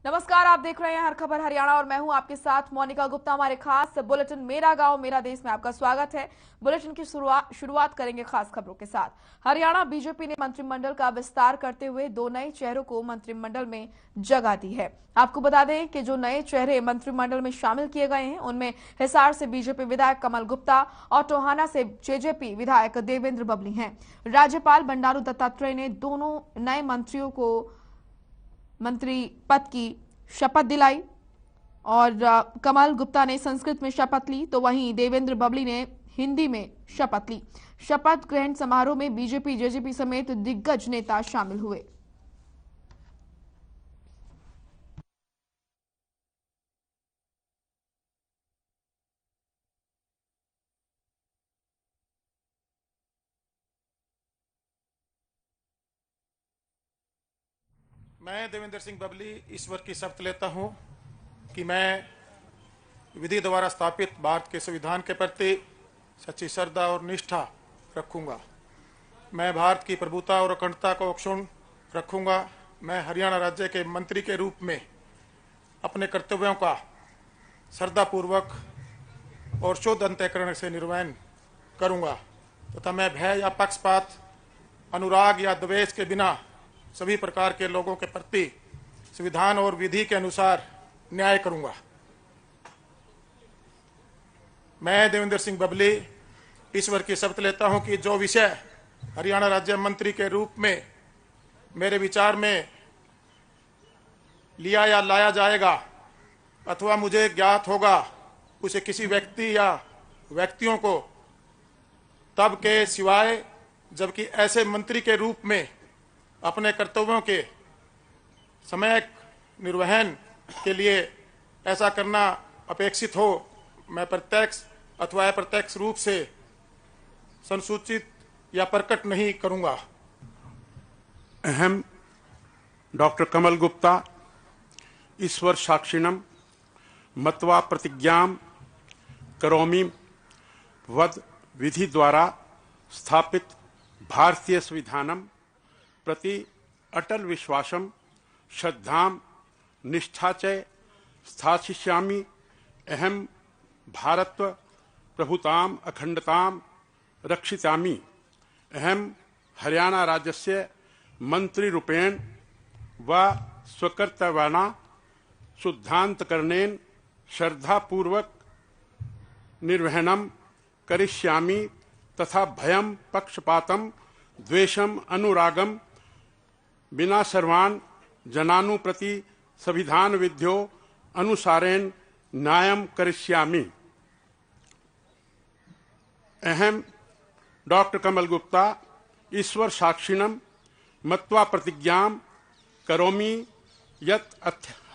नमस्कार, आप देख रहे हैं हर खबर हरियाणा और मैं हूं आपके साथ मोनिका गुप्ता। हमारे खास बुलेटिन मेरा गांव मेरा देश में आपका स्वागत है। बुलेटिन की शुरुआत करेंगे खास खबरों के साथ। हरियाणा बीजेपी ने मंत्रिमंडल का विस्तार करते हुए 2 नए चेहरों को मंत्रिमंडल में जगह दी है। आपको बता दें कि जो नए चेहरे मंत्रिमंडल में शामिल किए गए हैं उनमें हिसार से बीजेपी विधायक कमल गुप्ता और टोहाना से जेजेपी विधायक देवेंद्र बबली हैं। राज्यपाल बंडारू दत्तात्रेय ने दोनों नए मंत्रियों को मंत्री पद की शपथ दिलाई और कमल गुप्ता ने संस्कृत में शपथ ली तो वहीं देवेंद्र बबली ने हिंदी में शपथ ली। शपथ ग्रहण समारोह में बीजेपी जेजेपी समेत दिग्गज नेता शामिल हुए। मैं देवेंद्र सिंह बबली ईश्वर की शपथ लेता हूं कि मैं विधि द्वारा स्थापित भारत के संविधान के प्रति सच्ची श्रद्धा और निष्ठा रखूंगा। मैं भारत की प्रभुता और अखंडता को अक्षुण्ण रखूंगा। मैं हरियाणा राज्य के मंत्री के रूप में अपने कर्तव्यों का श्रद्धापूर्वक और शुद्ध अंतःकरण से निर्वहन करूंगा तथा मैं भय या पक्षपात, अनुराग या द्वेष के बिना सभी प्रकार के लोगों के प्रति संविधान और विधि के अनुसार न्याय करूंगा। मैं देवेंद्र सिंह बबली ईश्वर की शपथ लेता हूं कि जो विषय हरियाणा राज्य मंत्री के रूप में मेरे विचार में लिया या लाया जाएगा अथवा मुझे ज्ञात होगा, उसे किसी व्यक्ति या व्यक्तियों को तब के सिवाय जबकि ऐसे मंत्री के रूप में अपने कर्तव्यों के समय निर्वहन के लिए ऐसा करना अपेक्षित हो, मैं प्रत्यक्ष अथवा अप्रत्यक्ष रूप से संसूचित या प्रकट नहीं करूंगा। अहम डॉक्टर कमल गुप्ता ईश्वर साक्षिणम मत्वा प्रतिज्ञां करोमि वद विधि द्वारा स्थापित भारतीय संविधानम प्रति अटल विश्वासम श्रद्धाम निष्ठा च स्थास्यामि। अहम भारत प्रभुताम अखंडताम रक्षितामि। अहम हरियाणा राज्यस्य मंत्री रूपेण व स्वकर्तव्याना शुद्धान्तकरणेन श्रद्धापूर्वक निर्वहनम करिष्यामि तथा भयम पक्षपातम द्वेषम अनुरागम बिना सर्वान् जनानु प्रति संविधान विध्यो अनुसारेण न्यायम करिष्यामि। अहम डॉक्टर कमल गुप्ता ईश्वर साक्षिणम मत्वा प्रतिज्ञां करोमि यत्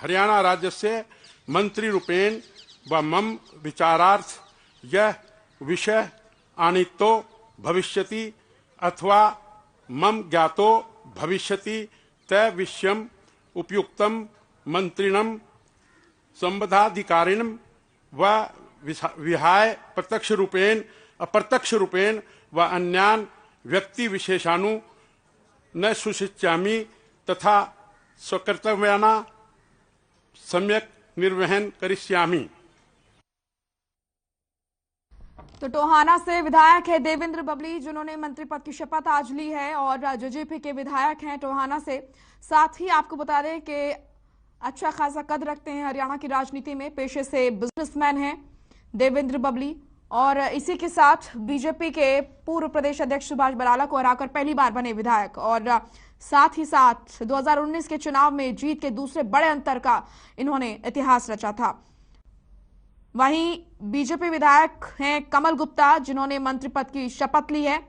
हरियाणा राज्यस्य मंत्री रूपेण व मम विचारार्थ यह विषय आनीतो भविष्यति अथवा मम ज्ञातो भविष्यति तय विषयम उपयुक्तम मंत्रिणम संबंधाधिकारिणम व विहाय प्रत्यक्ष रूपेण अप्रत्यक्ष रूपेण व अन्यान व्यक्ति विशेषाणु न सुशिष्यामि तथा स्वकर्तव्याना सम्यक निर्वहन करिष्यामि। तो टोहाना से विधायक है देवेंद्र बबली जिन्होंने मंत्री पद की शपथ आज ली है और जेजेपी के विधायक हैं टोहाना से। साथ ही आपको बता दें कि अच्छा खासा कद रखते हैं हरियाणा की राजनीति में, पेशे से बिजनेसमैन हैं देवेंद्र बबली और इसी के साथ बीजेपी के पूर्व प्रदेश अध्यक्ष सुभाष बराला को हराकर पहली बार बने विधायक और साथ ही साथ 2019 के चुनाव में जीत के दूसरे बड़े अंतर का इन्होंने इतिहास रचा था। वहीं बीजेपी विधायक हैं कमल गुप्ता जिन्होंने मंत्री पद की शपथ ली है।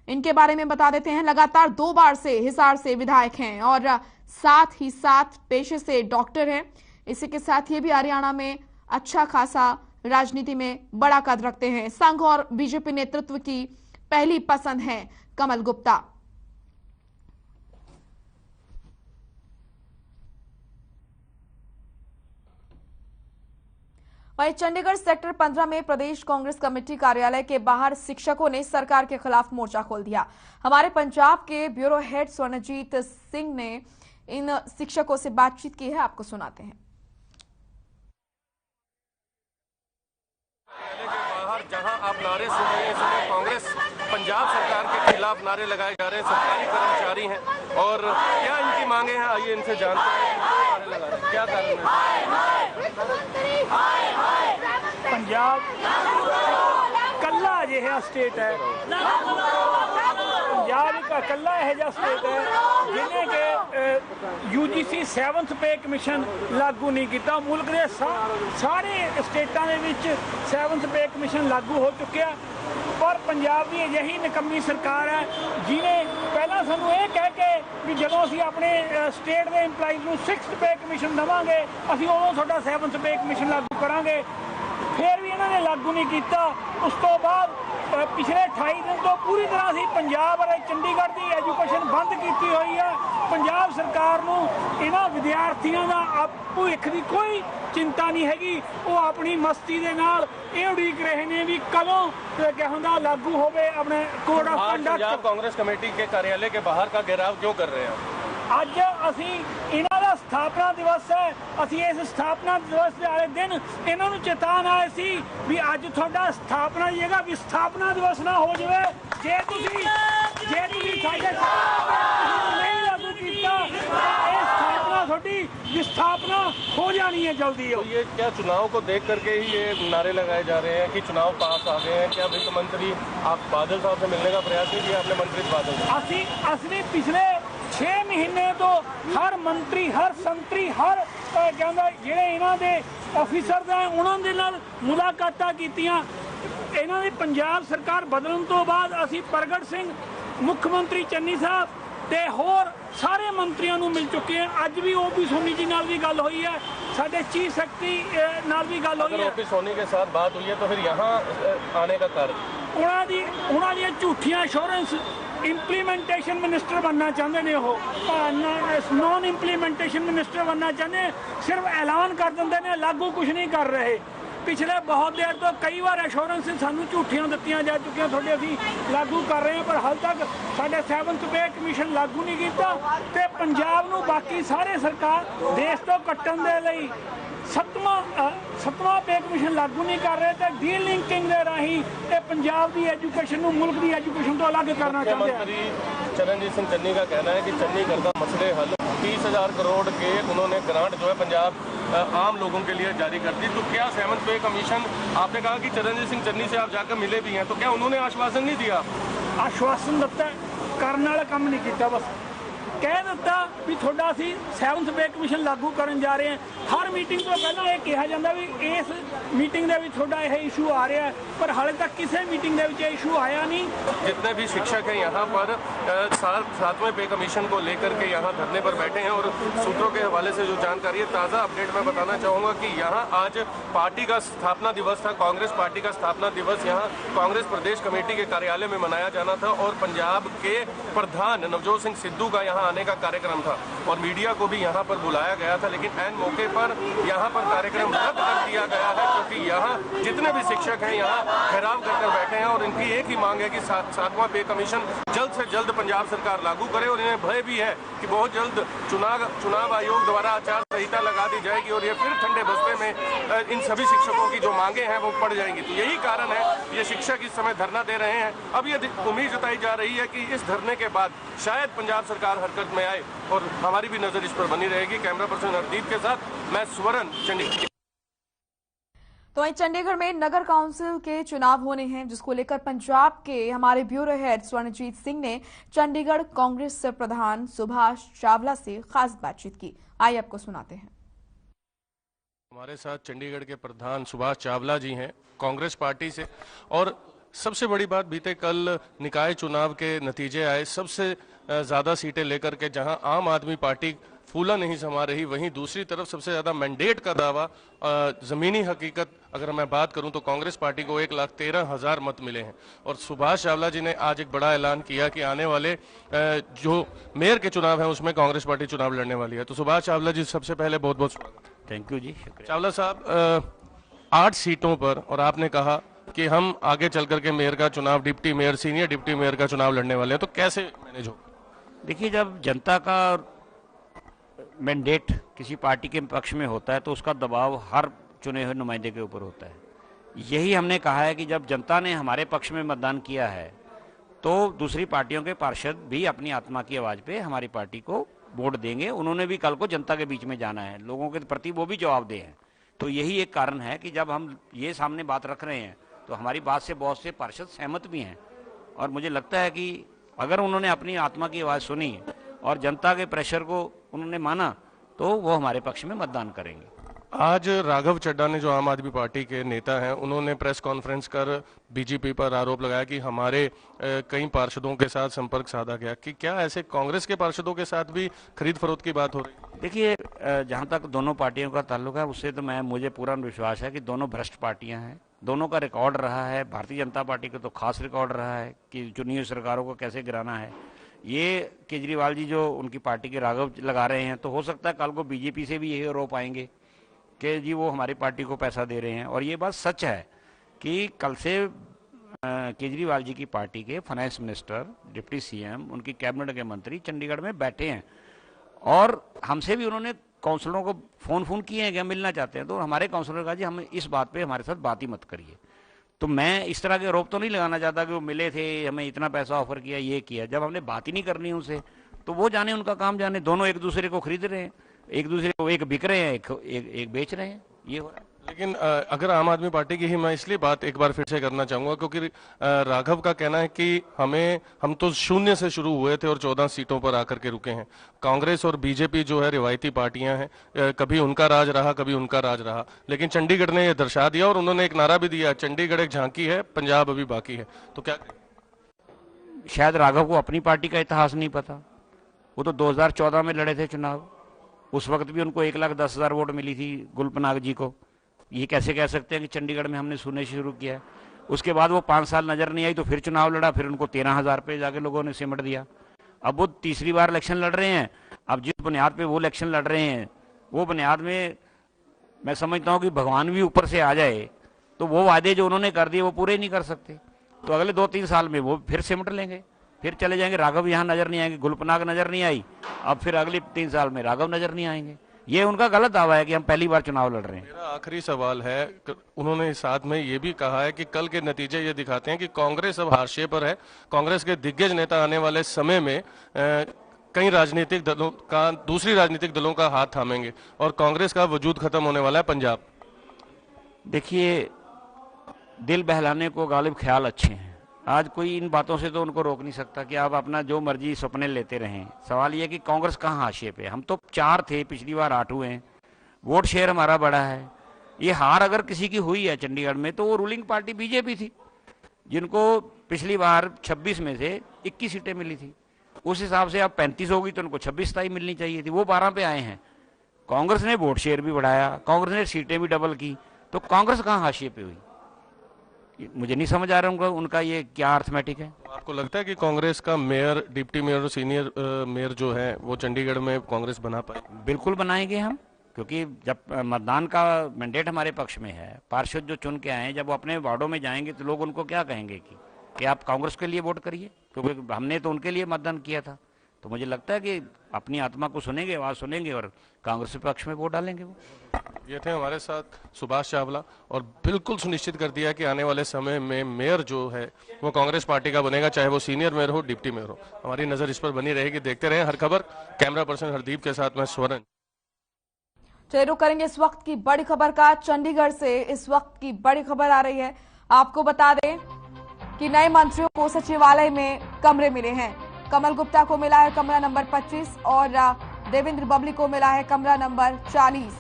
इनके बारे में बता देते हैं, लगातार 2 बार से हिसार से विधायक हैं और साथ ही साथ पेशे से डॉक्टर हैं। इसी के साथ ये भी हरियाणा में अच्छा खासा राजनीति में बड़ा कद रखते हैं। संघ और बीजेपी नेतृत्व की पहली पसंद है कमल गुप्ता। वहीं चंडीगढ़ सेक्टर 15 में प्रदेश कांग्रेस कमेटी कार्यालय के बाहर शिक्षकों ने सरकार के खिलाफ मोर्चा खोल दिया। हमारे पंजाब के ब्यूरो हेड स्वर्णजीत सिंह ने इन शिक्षकों से बातचीत की है, आपको सुनाते हैं। जहां आप नारे सुन रहे हैं, इसमें कांग्रेस पंजाब सरकार के खिलाफ नारे लगाए जा रहे हैं। सरकारी कर्मचारी हैं और क्या इनकी मांगे हैं, आइए इनसे जानते हैं। नारे लगा रहे हैं, क्या कारण है? पंजाब कल्ला अजिहा स्टेट है, पंजाब एक कल्ला यह स्टेट है जिन्हें के UGC 7th पे कमीशन लागू नहीं किया। मुल्क के सारे स्टेटा 7th पे कमीशन लागू हो चुके हैं, पर पंजाब की यही निकम्मी सरकार है जिन्हें पहला सानू ये कह के भी जदों असीं अपने स्टेट के इंपलाइज को 6th पे कमीशन देवांगे असीं उदों तुहाडा 7th पे कमीशन लागू करांगे, फिर भी इन्होंने लागू नहीं किया। उस तो बाद पिछले 28 दिन तो पूरी तरह से पंजाब और चंडीगढ़ की एजुकेशन बंद की हुई है। पंजाब सरकार नूं इन्हां विद्यार्थियों का भविख की कोई चिंता नहीं हैगी, वो अपनी मस्ती के नाल ये उड़ीक रहे हैं भी कदों क्या होंदा लागू होवे अपने code of conduct. Punjab Congress committee के कार्यालय के बाहर का घेराव क्यों कर रहे हैं? अज असी इन्हां दा स्थापना दिवस है, असी इस स्थापना दिवस वाले दिन इन्हां नूं चेतान आए सी भी अज तुहाडा स्थापना की जगह विस्थापना दिवस ना हो जाए। जे तुसीं साडे नहीं लागू कीता इह स्थापना तुहाडी विस्थापना हो जानी है जल्दी। तो ये क्या चुनाव को देख करके ही ये नारे लगाए जा रहे हैं कि चुनाव पास आ गए हैं? क्या वित्त मंत्री आप बादल साहब से मिलने का प्रयास नहीं किया आपने? मंत्री बादल असली पिछले 6 महीने तो हर मंत्री हर संतरी हर कहंदा जिहड़े इन्हां दे ऑफिसर हैं उन्हां दे नाल मुलाकातां कीतियां। इन्हां दी पंजाब सरकार बदलण तो बाद असीं प्रगट सिंह मुख्य मंत्री चन्नी साहब ते होर सारे मंत्रियों नूं मिल चुके हैं। अज भी ओपी सोनी जी नाल भी गल हुई है, साडे चीफ सैकटरी नाल भी गल हुई है। ओपी सोनी के साथ बात हुई है तो फिर यहाँ आने का कारण उन्हां दी झूठियां एश्योरेंस इंप्लीमेंटेशन मिनिस्टर बनना चाहते हैं, वो नॉन इंप्लीमेंटेशन मिनिस्टर बनना चाहते हैं, सिर्फ ऐलान कर देंगे ने, लागू कुछ नहीं कर रहे। पिछले बहुत देर तो कई बार एश्योरेंस सानू झूठियां दित्तियां जा चुकियां थोड़े असीं लागू कर रहे हैं, पर हाल तक साडे 7th पे कमीशन लागू नहीं किया ते पंजाब नूं बाकी सारे सरकार देश तो कट्टण दे लई 7वां पे कमीशन लागू नहीं कर रहे थे। डी लिंकिंग के राही पंजाब की एजुकेशन नूं मुल्क की एजुकेशन तो अलग करना चाहते हैं। मंत्री चरणजीत सिंह चन्नी का कहना है कि चंडीगढ़ का मसले हल 30,000 करोड़ के उन्होंने ग्रांट जो है पंजाब आम लोगों के लिए जारी कर दी। तो क्या 7th पे कमीशन, आपने कहा कि चरणजीत सिंह चन्नी से आप जाकर मिले भी हैं, तो क्या उन्होंने आश्वासन नहीं दिया? आश्वासन दिता, करने वाला काम नहीं किया, बस कह दिता भी थोड़ा असी 7th पे कमीशन लागू करन जा रहे हैं। हर मीटिंग तो पहला ये कहा जाता भी इस मीटिंग दे विच थोड़ा यह इशू आ रहा है, पर हाले तक किसी मीटिंग दे विच इशू आया नहीं। जितने भी शिक्षक हैं यहाँ पर 7वें पे कमीशन को लेकर के यहाँ धरने पर बैठे हैं और सूत्रों के हवाले से जो जानकारी है, ताज़ा अपडेट मैं बताना चाहूँगा कि यहाँ आज पार्टी का स्थापना दिवस था, कांग्रेस पार्टी का स्थापना दिवस यहाँ कांग्रेस प्रदेश कमेटी के कार्यालय में मनाया जाना था और पंजाब के प्रधान नवजोत सिंह सिद्धू का यहाँ आने का कार्यक्रम था और मीडिया को भी यहाँ पर बुलाया गया था, लेकिन ऐन मौके पर यहाँ पर कार्यक्रम रद्द कर दिया गया है क्योंकि यहाँ जितने भी शिक्षक हैं यहाँ घेराव कर बैठे हैं और इनकी एक ही मांग है कि 7वां पे कमीशन जल्द से जल्द पंजाब सरकार लागू करे और इन्हें भय भी है कि बहुत जल्द चुनाव आयोग द्वारा आचार संहिता लगा दी जाएगी और ये फिर ठंडे बस्ते में इन सभी शिक्षकों की जो मांगे हैं वो पड़ जाएंगी। तो यही कारण है ये शिक्षक इस समय धरना दे रहे हैं। अब ये उम्मीद जताई जा रही है कि इस धरने के बाद शायद पंजाब सरकार हरकत में आए और हमारी भी नजर इस पर बनी रहेगी। कैमरा पर्सन हरदीप के साथ मैं स्वर्ण, चंडीगढ़। तो वहीं चंडीगढ़ में नगर काउंसिल के चुनाव होने हैं, जिसको लेकर पंजाब के हमारे ब्यूरो हेड स्वर्णजीत सिंह ने चंडीगढ़ कांग्रेस प्रधान सुभाष चावला से खास बातचीत की। आइए आपको सुनाते हैं। हमारे साथ चंडीगढ़ के प्रधान सुभाष चावला जी हैं कांग्रेस पार्टी से, और सबसे बड़ी बात बीते कल निकाय चुनाव के नतीजे आए, सबसे ज़्यादा सीटें लेकर के जहां आम आदमी पार्टी फूला नहीं समा रही, वहीं दूसरी तरफ सबसे ज़्यादा मैंडेट का दावा, ज़मीनी हकीकत अगर मैं बात करूं तो कांग्रेस पार्टी को 1,13,000 मत मिले हैं। और सुभाष चावला जी ने आज एक बड़ा ऐलान किया कि आने वाले जो मेयर के चुनाव हैं उसमें कांग्रेस पार्टी चुनाव लड़ने वाली है। तो सुभाष चावला जी, सबसे पहले बहुत बहुत स्वागत। थैंक यू जी, शुक्रिया। चावला साहब, 8 सीटों पर और आपने कहा कि हम आगे चल करके मेयर का चुनाव, deputy mayor, senior deputy mayor का चुनाव लड़ने वाले हैं, तो कैसे मैनेज हो? देखिए, जब जनता का मैंडेट किसी पार्टी के पक्ष में होता है तो उसका दबाव हर चुने हुए नुमाइंदे के ऊपर होता है। यही हमने कहा है कि जब जनता ने हमारे पक्ष में मतदान किया है तो दूसरी पार्टियों के पार्षद भी अपनी आत्मा की आवाज़ पे हमारी पार्टी को वोट देंगे। उन्होंने भी कल को जनता के बीच में जाना है, लोगों के प्रति वो भी जवाबदेह हैं। तो यही एक कारण है कि जब हम ये सामने बात रख रहे हैं तो हमारी बात से बहुत से पार्षद सहमत भी हैं, और मुझे लगता है कि अगर उन्होंने अपनी आत्मा की आवाज़ सुनी और जनता के प्रेशर को उन्होंने माना तो वो हमारे पक्ष में मतदान करेंगे। आज राघव चड्ढा ने, जो आम आदमी पार्टी के नेता हैं, उन्होंने प्रेस कॉन्फ्रेंस कर बीजेपी पर आरोप लगाया कि हमारे कई पार्षदों के साथ संपर्क साधा गया। कि क्या ऐसे कांग्रेस के पार्षदों के साथ भी खरीद फरोख्त की बात हो रही है? देखिए, जहां तक दोनों पार्टियों का ताल्लुक है उससे तो मुझे पूरा विश्वास है कि दोनों भ्रष्ट पार्टियां हैं। दोनों का रिकॉर्ड रहा है, भारतीय जनता पार्टी का तो खास रिकॉर्ड रहा है कि चुनी हुई सरकारों को कैसे गिराना है। ये केजरीवाल जी जो उनकी पार्टी के राघव लगा रहे हैं, तो हो सकता है कल को बीजेपी से भी यही आरोप आएंगे कि जी वो हमारी पार्टी को पैसा दे रहे हैं। और ये बात सच है कि कल से केजरीवाल जी की पार्टी के फाइनेंस मिनिस्टर, डिप्टी सीएम, उनकी कैबिनेट के मंत्री चंडीगढ़ में बैठे हैं और हमसे भी उन्होंने काउंसलरों को फोन किए हैं कि हम मिलना चाहते हैं। तो हमारे काउंसलर कहा जी हम इस बात पे हमारे साथ बात ही मत करिए। तो मैं इस तरह के आरोप तो नहीं लगाना चाहता कि वो मिले थे, हमें इतना पैसा ऑफर किया, ये किया। जब हमने बात ही नहीं करनी उनसे तो वो जाने, उनका काम जाने। दोनों एक दूसरे को खरीद रहे हैं, एक दूसरे को, एक बिक रहे हैं, एक बेच रहे हैं, ये हो रहा है। लेकिन अगर आम आदमी पार्टी की ही मैं इसलिए बात एक बार फिर से करना चाहूंगा क्योंकि राघव का कहना है कि हम तो शून्य से शुरू हुए थे और 14 सीटों पर आकर के रुके हैं। कांग्रेस और बीजेपी जो है रिवायती पार्टियां हैं, कभी उनका राज रहा, कभी उनका राज रहा। लेकिन चंडीगढ़ ने यह दर्शा दिया और उन्होंने एक नारा भी दिया, चंडीगढ़ एक झांकी है, पंजाब अभी बाकी है। तो क्या शायद राघव को अपनी पार्टी का इतिहास नहीं पता। वो तो 2014 में लड़े थे चुनाव, उस वक्त भी उनको 1,10,000 वोट मिली थी गुलपनाग जी को। ये कैसे कह सकते हैं कि चंडीगढ़ में हमने सुनने शुरू किया। उसके बाद वो 5 साल नजर नहीं आई तो फिर चुनाव लड़ा, फिर उनको 13,000 पे जाके लोगों ने सिमट दिया। अब वो तीसरी बार इलेक्शन लड़ रहे हैं। अब जिस बुनियाद पे वो इलेक्शन लड़ रहे हैं, वो बुनियाद में मैं समझता हूँ कि भगवान भी ऊपर से आ जाए तो वो वादे जो उन्होंने कर दिए वो पूरे नहीं कर सकते। तो अगले 2-3 साल में वो फिर सिमट लेंगे, फिर चले जाएंगे। राघव यहाँ नजर नहीं आएंगे, गुलपनाग नजर नहीं आई, अब फिर अगले 3 साल में राघव नजर नहीं आएंगे। ये उनका गलत दावा है कि हम पहली बार चुनाव लड़ रहे हैं। मेरा आखिरी सवाल है, उन्होंने साथ में ये भी कहा है कि कल के नतीजे ये दिखाते हैं कि कांग्रेस अब हाशिए पर है। कांग्रेस के दिग्गज नेता आने वाले समय में कई राजनीतिक दलों का, दूसरी राजनीतिक दलों का हाथ थामेंगे और कांग्रेस का वजूद खत्म होने वाला है पंजाब। देखिए, दिल बहलाने को गालिब ख्याल अच्छे हैं। आज कोई इन बातों से तो उनको रोक नहीं सकता कि आप अपना जो मर्जी सपने लेते रहें। सवाल यह कि कांग्रेस कहाँ हाशिए पे। हम तो 4 थे, पिछली बार 8 हुए हैं, वोट शेयर हमारा बड़ा है। ये हार अगर किसी की हुई है चंडीगढ़ में तो वो रूलिंग पार्टी बीजेपी थी, जिनको पिछली बार 26 में से 21 सीटें मिली थी। उस हिसाब से अब 35 होगी तो उनको 26-27 मिलनी चाहिए थी, वो 12 पे आए हैं। कांग्रेस ने वोट शेयर भी बढ़ाया, कांग्रेस ने सीटें भी डबल की, तो कांग्रेस कहाँ हाशिए पे हुई? मुझे नहीं समझ आ रहा उनका ये क्या अर्थमेटिक है। आपको लगता है कि कांग्रेस का मेयर, डिप्टी मेयर और सीनियर मेयर जो है वो चंडीगढ़ में कांग्रेस बना पाए? बिल्कुल बनाएंगे हम, क्योंकि जब मतदान का मैंडेट हमारे पक्ष में है, पार्षद जो चुन के आए, जब वो अपने वार्डों में जाएंगे तो लोग उनको क्या कहेंगे कि आप कांग्रेस के लिए वोट करिए, क्योंकि हमने तो उनके लिए मतदान किया था। तो मुझे लगता है कि अपनी आत्मा को सुनेंगे, आवाज सुनेंगे और कांग्रेस के पक्ष में वोट डालेंगे। वो ये थे हमारे साथ सुभाष चावला, और बिल्कुल सुनिश्चित कर दिया कि आने वाले समय में मेयर जो है वो कांग्रेस पार्टी का बनेगा, चाहे वो सीनियर मेयर हो, डिप्टी मेयर हो। हमारी नजर इस पर बनी रहेगी। देखते रहे हर खबर। कैमरा पर्सन हरदीप के साथ मैं स्वर्ण। चलिए रुक करेंगे इस वक्त की बड़ी खबर का। चंडीगढ़ से इस वक्त की बड़ी खबर आ रही है। आपको बता दें कि नए मंत्रियों को सचिवालय में कमरे मिले हैं। कमल गुप्ता को मिला है कमरा नंबर 25 और देवेंद्र बबली को मिला है कमरा नंबर 40।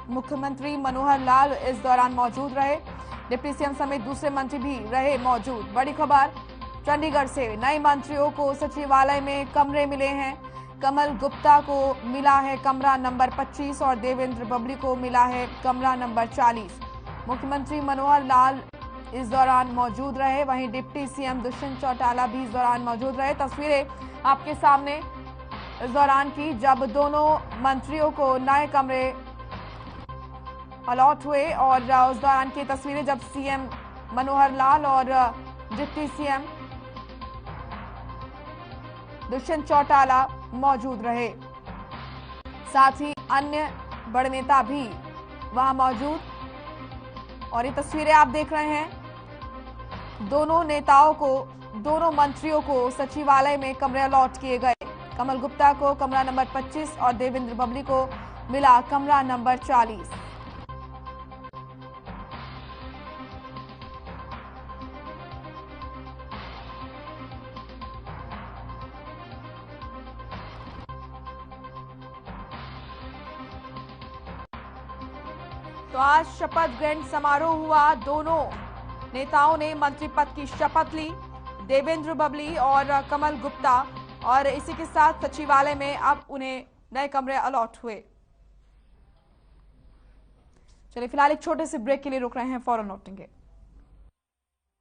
मुख्यमंत्री मनोहर लाल इस दौरान मौजूद रहे, डिप्टी सीएम समेत दूसरे मंत्री भी रहे मौजूद। बड़ी खबर चंडीगढ़ से, नए मंत्रियों को सचिवालय में कमरे मिले हैं। कमल गुप्ता को मिला है कमरा नंबर 25 और देवेंद्र बबली को मिला है कमरा नंबर 40। मुख्यमंत्री मनोहर लाल इस दौरान मौजूद रहे, वहीं डिप्टी सीएम दुष्यंत चौटाला भी इस दौरान मौजूद रहे। तस्वीरें आपके सामने इस दौरान की, जब दोनों मंत्रियों को नए कमरे अलॉट हुए, और उस दौरान की तस्वीरें जब सीएम मनोहर लाल और डिप्टी सीएम दुष्यंत चौटाला मौजूद रहे। साथ ही अन्य बड़े नेता भी वहां मौजूद। और ये तस्वीरें आप देख रहे हैं, दोनों नेताओं को, दोनों मंत्रियों को सचिवालय में कमरे अलॉट किए गए। कमल गुप्ता को कमरा नंबर 25 और देवेंद्र बबली को मिला कमरा नंबर 40। तो आज शपथ ग्रहण समारोह हुआ। दोनों नेताओं ने मंत्री पद की शपथ ली, देवेंद्र बबली और कमल गुप्ता, और इसी के साथ सचिवालय में अब उन्हें नए कमरे अलॉट हुए। चलिए फिलहाल एक छोटे से ब्रेक के लिए रुक रहे हैं, फौरन लौटेंगे।